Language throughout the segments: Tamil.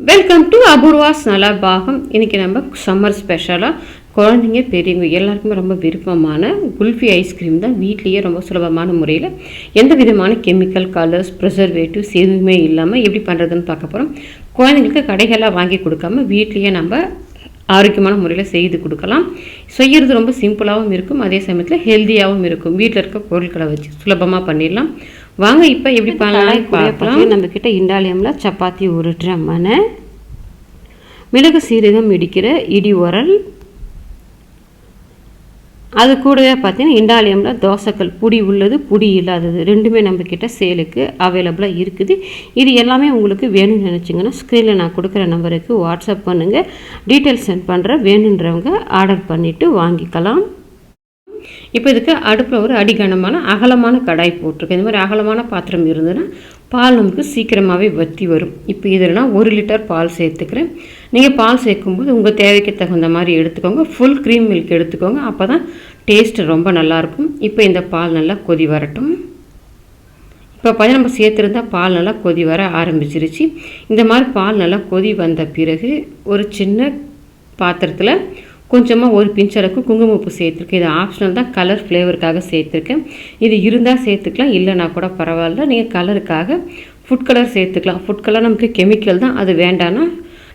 Welcome to Apoorva's Nalabagam. இன்றைக்கி நம்ம சம்மர் ஸ்பெஷலாக குழந்தைங்க பெரியவங்க எல்லாருக்குமே ரொம்ப விருப்பமான குல்ஃபி ஐஸ்கிரீம் தான் வீட்லேயே ரொம்ப சுலபமான முறையில் எந்த விதமான கெமிக்கல், கலர்ஸ், ப்ரிசர்வேட்டிவ்ஸ் எதுவுமே இல்லாமல் எப்படி பண்ணுறதுன்னு பார்க்க போகிறோம். குழந்தைங்களுக்கு கடைகளாக வாங்கி கொடுக்காம வீட்லேயே நம்ம ஆரோக்கியமான முறையில் செய்து கொடுக்கலாம். செய்கிறது ரொம்ப சிம்பிளாகவும் இருக்கும், அதே சமயத்தில் ஹெல்த்தியாகவும் இருக்கும். வீட்டில் இருக்க பொருட்களை வச்சு சுலபமாக பண்ணிடலாம். வாங்க இப்போ எப்படி பண்ணலாம் பார்க்கலாம். நம்மக்கிட்ட இண்டாலியமில் சப்பாத்தி உருட்டுற மனை, மிளகு சீரகம் இடிக்கிற இடி உரல், அது கூடவே பார்த்தீங்கன்னா இண்டாலியமில் தோசைக்கல், புடி உள்ளது புடி இல்லாதது ரெண்டுமே நம்மக்கிட்ட சேலுக்கு அவைலபிளாக இருக்குது. இது எல்லாமே உங்களுக்கு வேணும்னு நினச்சிங்கன்னா ஸ்க்ரீனில் நான் கொடுக்குற நம்பருக்கு வாட்ஸ்அப் பண்ணுங்கள். டீட்டெயில்ஸ் சென்ட் பண்ணுறேன். வேணுன்றவங்க ஆர்டர் பண்ணிவிட்டு வாங்கிக்கலாம். இப்போ இதுக்கு அடுப்பில் ஒரு அடிகனமான அகலமான கடாய் போட்டிருக்கேன். இந்த மாதிரி அகலமான பாத்திரம் இருந்ததுன்னா பால் நமக்கு சீக்கிரமாகவே வற்றி வரும். இப்போ இதில் நான் 1 லிட்டர் பால் சேர்த்துக்கிறேன். நீங்கள் பால் சேர்க்கும்போது உங்கள் தேவைக்கு தகுந்த மாதிரி எடுத்துக்கோங்க. ஃபுல் க்ரீம் மில்க் எடுத்துக்கோங்க, அப்போ தான் டேஸ்ட்டு ரொம்ப நல்லாயிருக்கும். இப்போ இந்த பால் நல்லா கொதி வரட்டும். இப்போ பார்த்தா நம்ம சேர்த்துருந்தால் பால் நல்லா கொதி வர ஆரம்பிச்சிருச்சு. இந்த மாதிரி பால் நல்லா கொதி வந்த பிறகு ஒரு சின்ன பாத்திரத்தில் கொஞ்சமாக ஒரு பிஞ்ச் அளவுக்கு குங்குமப்பூ சேர்த்துருக்கேன். இது ஆப்ஷனல் தான், கலர் ஃப்ளேவருக்காக சேர்த்துருக்கேன். இது இருந்தால் சேர்த்துக்கலாம், இல்லைனா கூட பரவாயில்ல. நீங்கள் கலருக்காக ஃபுட் கலர் சேர்த்துக்கலாம். ஃபுட் கலர் நமக்கு கெமிக்கல் தான், அது வேண்டான்னா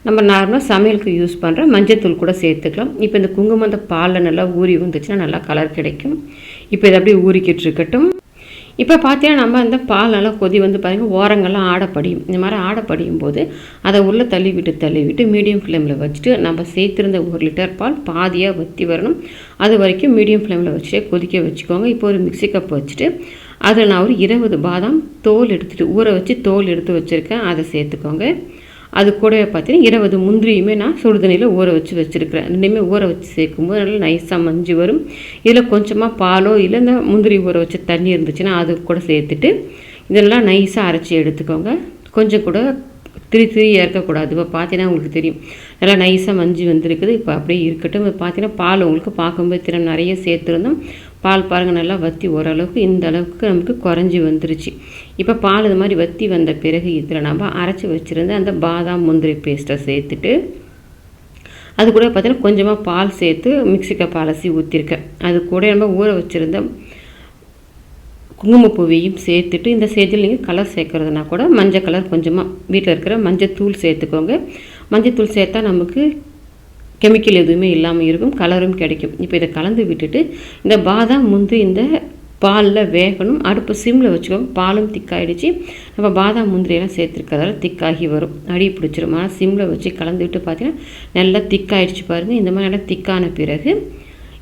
நம்ம நார்மலாக சமையலுக்கு யூஸ் பண்ணுற மஞ்சத்தூள் கூட சேர்த்துக்கலாம். இப்போ இந்த குங்குமம் அந்த பாலில் நல்லா ஊறி வந்துச்சுன்னா நல்லா கலர் கிடைக்கும். இப்போ இதை அப்படியே ஊறிக்கிட்டு இருக்கட்டும். இப்போ பார்த்தீங்கன்னா நம்ம அந்த பால் நல்லா கொதி வந்து பார்த்திங்கன்னா ஓரங்கள்லாம் ஆடப்படியும். இந்த மாதிரி ஆடப்படியும் போது அதை உள்ளே தள்ளி விட்டு மீடியம் ஃப்ளேமில் வச்சுட்டு நம்ம சேர்த்துருந்த 1 லிட்டர் பால் பாதியாக வற்றி வரணும். அது வரைக்கும் மீடியம் ஃப்ளேமில் வச்சுட்டு கொதிக்க வச்சுக்கோங்க. இப்போ ஒரு மிக்ஸி கப் வச்சுட்டு அதில் நான் ஒரு 20 பாதாம் ஊற வச்சு தோல் எடுத்து வச்சுருக்கேன், அதை சேர்த்துக்கோங்க. அது கூடவே பார்த்தீங்கன்னா 20 முந்திரியுமே நான் சுடுதண்ணியில் ஊற வச்சு வச்சுருக்கிறேன். ரெண்டுமே ஊற வச்சு சேர்க்கும்போது நல்லா நைஸாக மஞ்சு வரும். இதில் கொஞ்சமாக பாலோ இல்லை இந்த முந்திரி ஊற வச்ச தண்ணி இருந்துச்சுன்னா அது கூட சேர்த்துட்டு இதெல்லாம் நைஸாக அரைச்சி எடுத்துக்கோங்க. கொஞ்சம் கூட திரியாக இருக்கக்கூடாது. இப்போ பார்த்தீங்கன்னா உங்களுக்கு தெரியும் நல்லா நைஸாக மஞ்சு வந்துருக்குது. இப்போ அப்படியே இருக்கட்டும். இப்போ பார்த்தீங்கன்னா பால் உங்களுக்கு பார்க்கும்போது தினம் நிறைய சேர்த்துருந்தோம். பால் பாருங்கள் நல்லா வற்றி ஓரளவுக்கு இந்த அளவுக்கு நமக்கு குறைஞ்சி வந்துருச்சு. இப்போ பால் இது மாதிரி வற்றி வந்த பிறகு இதில் நம்ம அரைச்சி வச்சுருந்த அந்த பாதாம் முந்திரி பேஸ்ட்டை சேர்த்துட்டு அது கூட பார்த்தீங்கன்னா கொஞ்சமாக பால் சேர்த்து மிக்ஸி கப் அலசி ஊற்றிருக்கேன். அது கூட நம்ம ஊற வச்சுருந்த குங்குமப்பூவையும் சேர்த்துட்டு இந்த ஸ்டேஜில் நீங்கள் கலர் சேர்க்குறதுனா கூட மஞ்சள் கலர் கொஞ்சமாக வீட்டில் இருக்கிற மஞ்சத்தூள் சேர்த்துக்கோங்க. மஞ்சத்தூள் சேர்த்தா நமக்கு கெமிக்கல் எதுவுமே இல்லாமல் இருக்கும், கலரும் கிடைக்கும். இப்போ இதை கலந்து விட்டுட்டு இந்த பாதாம் முந்திரி இந்த பாலில் வேகணும். அடுப்பு சிம்மில் வச்சுக்கோங்க. பாலும் திக்காயிடுச்சு. நம்ம பாதாம் முந்திரியெல்லாம் சேர்த்துருக்கிறதால திக்காகி வரும், அடி பிடிச்சிரும். ஆனால் சிம்மில் வச்சு கலந்து விட்டு பார்த்தீங்கன்னா நல்லா திக்காயிடுச்சு பாருங்கள். இந்த மாதிரி நல்லா திக்கான பிறகு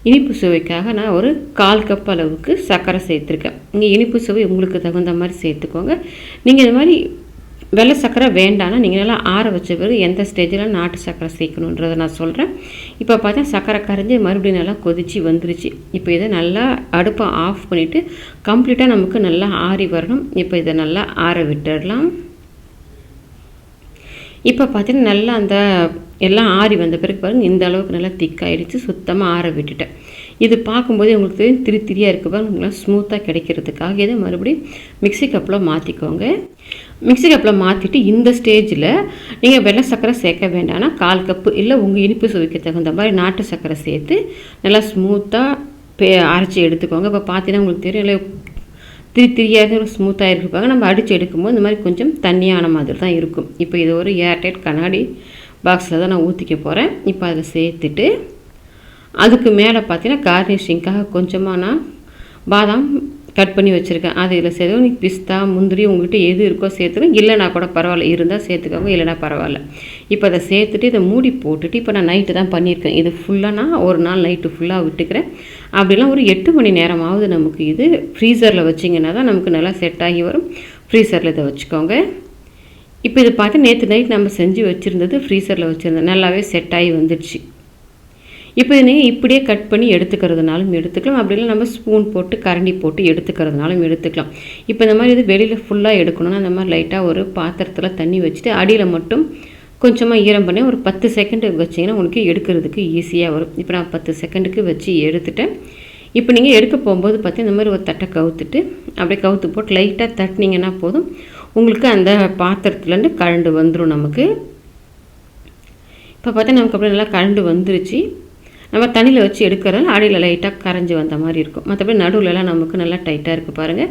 இனிப்பு சுவைக்காக நான் ஒரு 1/4 கப் அளவுக்கு சர்க்கரை சேர்த்துருக்கேன். நீங்கள் இனிப்பு சுவை உங்களுக்கு தகுந்த மாதிரி சேர்த்துக்கோங்க. நீங்கள் இந்த மாதிரி வெள்ளை சர்க்கரை வேண்டான்னா நீங்கள் நல்லா ஆற வச்ச பிறகு எந்த ஸ்டேஜில் நாட்டு சர்க்கரை சேர்க்கணுன்றதை நான் சொல்கிறேன். இப்போ பார்த்தா சர்க்கரை கரைஞ்சி மறுபடியும் நல்லா கொதிச்சு வந்துருச்சு. இப்போ இதை நல்லா அடுப்பை ஆஃப் பண்ணிவிட்டு கம்ப்ளீட்டாக நமக்கு நல்லா ஆறி வரணும். இப்போ இதை நல்லா ஆற விட்டுடலாம். இப்போ பார்த்தீங்கன்னா நல்லா அந்த எல்லாம் ஆறி வந்த பிறகு பாருங்கள் இந்த அளவுக்கு நல்லா திக்காயிடுச்சு. சுத்தமாக ஆற விட்டுட்டேன். இது பார்க்கும்போது உங்களுக்கு திரியாக இருக்குது பாருங்க. உங்களுக்கு ஸ்மூத்தாக கிடைக்கிறதுக்காக இதை மறுபடியும் மிக்ஸி கப்பில் மாற்றிக்கோங்க. மிக்ஸி கப்பில் மாற்றிட்டு இந்த ஸ்டேஜில் நீங்கள் வெள்ளை சர்க்கரை சேர்க்க வேண்டாம்னா 1/4 கப்பு இல்லை உங்கள் இனிப்பு சுவைக்கு தகுந்த மாதிரி நாட்டு சர்க்கரை சேர்த்து நல்லா ஸ்மூத்தாக அரைச்சி எடுத்துக்கோங்க. இப்போ பார்த்தீங்கன்னா உங்களுக்கு தெரியும் இல்லை திரியாக ஸ்மூத்தாக இருப்பாங்க. நம்ம அடித்து எடுக்கும்போது இந்த மாதிரி கொஞ்சம் தண்ணியான மாதிரி தான் இருக்கும். இப்போ இது ஒரு ஏர்டைட் கண்ணாடி பாக்ஸில் தான் நான் ஊற்றிக்க போகிறேன். இப்போ அதை சேர்த்துட்டு அதுக்கு மேலே பார்த்தீங்கன்னா கார்னிஷிங்காக கொஞ்சமாக நான் பாதாம் கட் பண்ணி வச்சுருக்கேன். அது இதில் சேர்த்து நீ பிஸ்தா முந்திரி உங்கள்கிட்ட எது இருக்கோ சேர்த்துக்கோங்க. இல்லைனா கூட பரவாயில்ல, இருந்தால் சேர்த்துக்கோங்க, இல்லைனா பரவாயில்ல. இப்போ அதை சேர்த்துட்டு இதை மூடி போட்டுட்டு இப்போ நான் நைட்டு தான் பண்ணியிருக்கேன். இது ஃபுல்லாக நான் ஒரு நாள் நைட்டு ஃபுல்லாக விட்டுக்கிறேன். அப்படிலாம் ஒரு 8 மணி நேரமாவது நமக்கு இது ஃப்ரீசரில் வச்சிங்கன்னா தான் நமக்கு நல்லா செட் ஆகி வரும். ஃப்ரீசரில் இதை வச்சுக்கோங்க. இப்போ இது பார்த்து நேற்று நைட் நம்ம செஞ்சு வச்சுருந்தது ஃப்ரீசரில் வச்சுருந்தேன், நல்லாவே செட் ஆகி வந்துடுச்சு. இப்போ நீங்கள் இப்படியே கட் பண்ணி எடுத்துக்கிறதுனாலும் எடுத்துக்கலாம், அப்படிலாம் நம்ம ஸ்பூன் போட்டு கரண்டி போட்டு எடுத்துக்கிறதுனாலும் எடுத்துக்கலாம். இப்போ இந்த மாதிரி இது வெளியில் ஃபுல்லாக எடுக்கணும்னா அந்த மாதிரி லைட்டாக ஒரு பாத்திரத்தில் தண்ணி வச்சுட்டு அடியில் மட்டும் கொஞ்சமாக ஈரம் பண்ணி ஒரு 10 செகண்டு வச்சிங்கன்னா உங்களுக்கு எடுக்கிறதுக்கு ஈஸியாக வரும். இப்போ நான் 10 செகண்டுக்கு வச்சு எடுத்துட்டேன். இப்போ நீங்கள் எடுக்க போகும்போது பார்த்தீங்கன்னா இந்த மாதிரி ஒரு தட்டை கவுத்துட்டு அப்படியே கவுத்து போட்டு லைட்டாக தட்டினீங்கன்னா போதும், உங்களுக்கு அந்த பாத்திரத்துலேருந்து கழண்டு வந்துடும் நமக்கு. இப்போ பார்த்தா நமக்கு அப்படியே நல்லா கரண்டு வந்துருச்சு. நம்ம தண்ணியில் வச்சு எடுக்கிறதால அடியில் லைட்டாக கரைஞ்சி வந்த மாதிரி இருக்கும். மற்றபடி நடுவில்லாம் நமக்கு நல்லா டைட்டாக இருக்குது பாருங்கள்.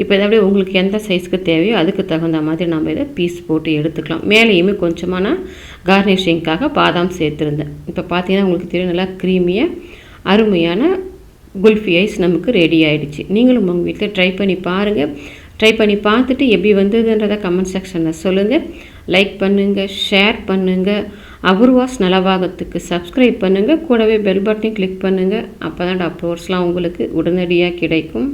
இப்போ இதை அப்படியே உங்களுக்கு எந்த சைஸ்க்கு தேவையோ அதுக்கு தகுந்த மாதிரி நம்ம இதை பீஸ் போட்டு எடுத்துக்கலாம். மேலேயுமே கொஞ்சமாக நான் கார்னிஷிங்காக பாதாம் சேர்த்துருந்தேன். இப்போ பார்த்தீங்கன்னா உங்களுக்கு தெரியும் நல்லா க்ரீமியாக அருமையான குல்ஃபி ஐஸ் நமக்கு ரெடி ஆகிடுச்சு. நீங்களும் உங்கள் வீட்டில் ட்ரை பண்ணி பாருங்கள். ட்ரை பண்ணி பார்த்துட்டு எப்படி வந்ததுன்றதை கமெண்ட் செக்ஷனில் சொல்லுங்கள். லைக் பண்ணுங்கள், ஷேர் பண்ணுங்கள், அபூர்வாஸ் நலபாகத்துக்கு சப்ஸ்கிரைப் பண்ணுங்கள். கூடவே பெல் பட்டனையும் கிளிக் பண்ணுங்கள். அப்போ தான் அப்லோட்ஸ்லாம் உங்களுக்கு உடனடியாக கிடைக்கும்.